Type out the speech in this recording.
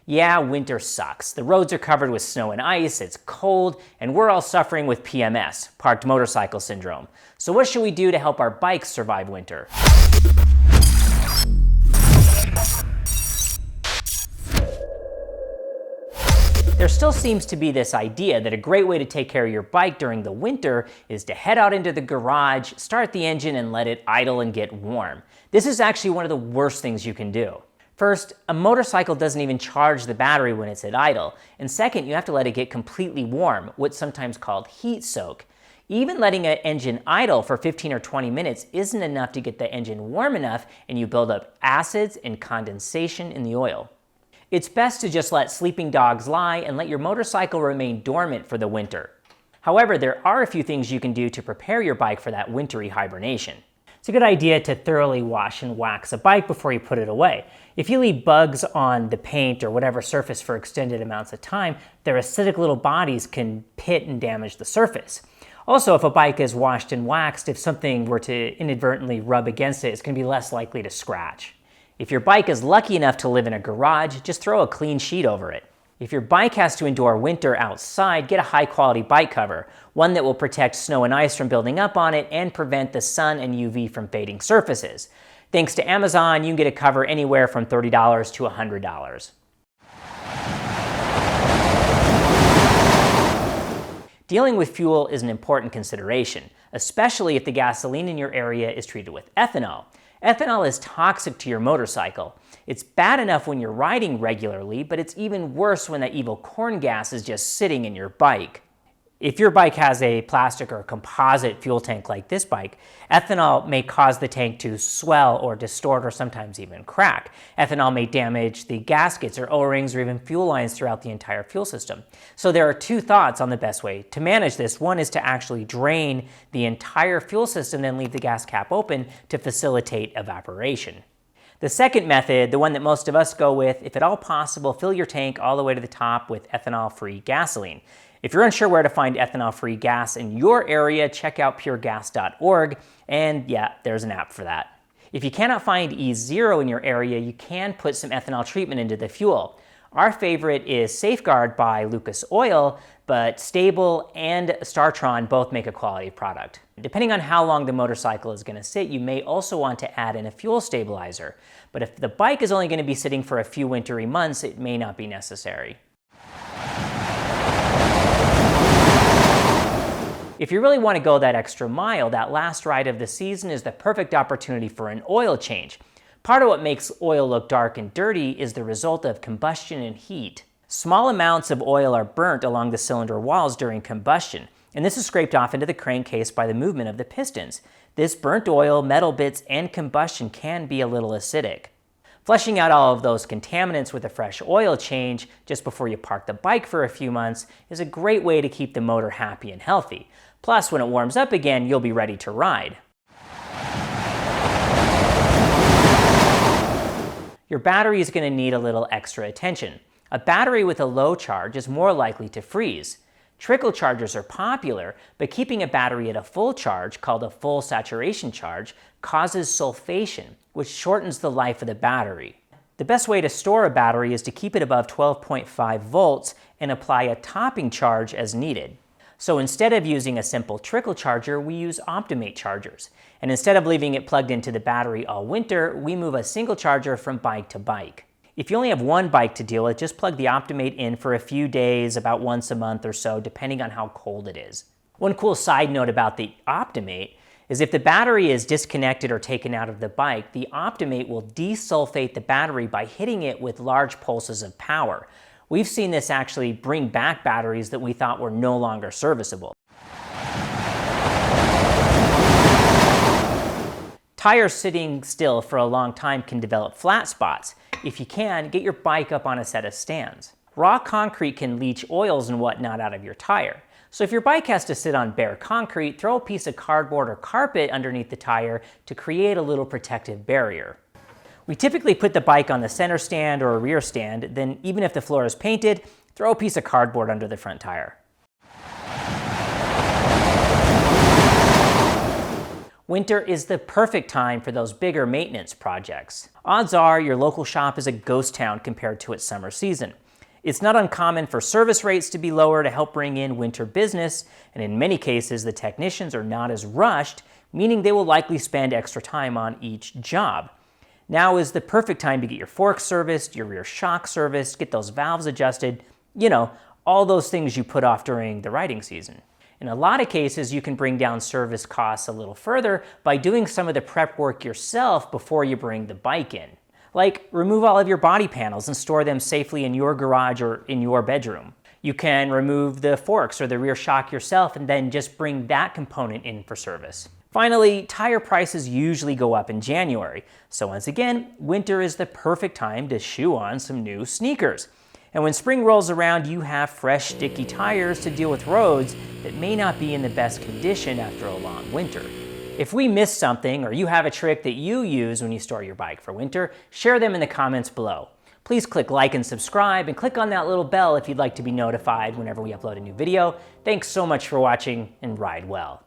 Yeah, winter sucks. The roads are covered with snow and ice, it's cold, and we're all suffering with PMS, parked motorcycle syndrome. So what should we do to help our bikes survive winter? There still seems to be this idea that a great way to take care of your bike during the winter is to head out into the garage, start the engine, and let it idle and get warm. This is actually one of the worst things you can do. First, a motorcycle doesn't even charge the battery when it's at idle. And second, you have to let it get completely warm, what's sometimes called heat soak. Even letting an engine idle for 15 or 20 minutes isn't enough to get the engine warm enough, and you build up acids and condensation in the oil. It's best to just let sleeping dogs lie and let your motorcycle remain dormant for the winter. However, there are a few things you can do to prepare your bike for that wintry hibernation. It's a good idea to thoroughly wash and wax a bike before you put it away. If you leave bugs on the paint or whatever surface for extended amounts of time, their acidic little bodies can pit and damage the surface. Also, if a bike is washed and waxed, if something were to inadvertently rub against it, it's going to be less likely to scratch. If your bike is lucky enough to live in a garage, just throw a clean sheet over it. If your bike has to endure winter outside, get a high-quality bike cover, one that will protect snow and ice from building up on it and prevent the sun and UV from fading surfaces. Thanks to Amazon, you can get a cover anywhere from $30 to $100. Dealing with fuel is an important consideration, especially if the gasoline in your area is treated with ethanol. Ethanol is toxic to your motorcycle. It's bad enough when you're riding regularly, but it's even worse when that evil corn gas is just sitting in your bike. If your bike has a plastic or composite fuel tank like this bike, ethanol may cause the tank to swell or distort or sometimes even crack. Ethanol may damage the gaskets or O-rings or even fuel lines throughout the entire fuel system. So there are two thoughts on the best way to manage this. One is to actually drain the entire fuel system, then leave the gas cap open to facilitate evaporation. The second method, the one that most of us go with, if at all possible, fill your tank all the way to the top with ethanol-free gasoline. If you're unsure where to find ethanol-free gas in your area, check out puregas.org, and yeah, there's an app for that. If you cannot find E0 in your area, you can put some ethanol treatment into the fuel. Our favorite is Safeguard by Lucas Oil, but Stable and Startron both make a quality product. Depending on how long the motorcycle is going to sit, you may also want to add in a fuel stabilizer. But if the bike is only going to be sitting for a few wintry months, it may not be necessary. If you really want to go that extra mile, that last ride of the season is the perfect opportunity for an oil change. Part of what makes oil look dark and dirty is the result of combustion and heat. Small amounts of oil are burnt along the cylinder walls during combustion, and this is scraped off into the crankcase by the movement of the pistons. This burnt oil, metal bits, and combustion can be a little acidic. Flushing out all of those contaminants with a fresh oil change just before you park the bike for a few months is a great way to keep the motor happy and healthy. Plus, when it warms up again, you'll be ready to ride. Your battery is going to need a little extra attention. A battery with a low charge is more likely to freeze. Trickle chargers are popular, but keeping a battery at a full charge, called a full saturation charge, causes sulfation, which shortens the life of the battery. The best way to store a battery is to keep it above 12.5 volts and apply a topping charge as needed. So instead of using a simple trickle charger, we use Optimate chargers. And instead of leaving it plugged into the battery all winter, we move a single charger from bike to bike. If you only have one bike to deal with, just plug the Optimate in for a few days, about once a month or so, depending on how cold it is. One cool side note about the Optimate is if the battery is disconnected or taken out of the bike, the Optimate will desulfate the battery by hitting it with large pulses of power. We've seen this actually bring back batteries that we thought were no longer serviceable. Tires sitting still for a long time can develop flat spots. If you can, get your bike up on a set of stands. Raw concrete can leach oils and whatnot out of your tire. So if your bike has to sit on bare concrete, throw a piece of cardboard or carpet underneath the tire to create a little protective barrier. We typically put the bike on the center stand or a rear stand, then even if the floor is painted, throw a piece of cardboard under the front tire. Winter is the perfect time for those bigger maintenance projects. Odds are your local shop is a ghost town compared to its summer season. It's not uncommon for service rates to be lower to help bring in winter business, and in many cases the technicians are not as rushed, meaning they will likely spend extra time on each job. Now is the perfect time to get your forks serviced, your rear shock serviced, get those valves adjusted, all those things you put off during the riding season. In a lot of cases, you can bring down service costs a little further by doing some of the prep work yourself before you bring the bike in. Like remove all of your body panels and store them safely in your garage or in your bedroom. You can remove the forks or the rear shock yourself and then just bring that component in for service. Finally, tire prices usually go up in January, so once again, winter is the perfect time to shoe on some new sneakers. And when spring rolls around, you have fresh, sticky tires to deal with roads that may not be in the best condition after a long winter. If we missed something or you have a trick that you use when you store your bike for winter, share them in the comments below. Please click like and subscribe and click on that little bell if you'd like to be notified whenever we upload a new video. Thanks so much for watching and ride well.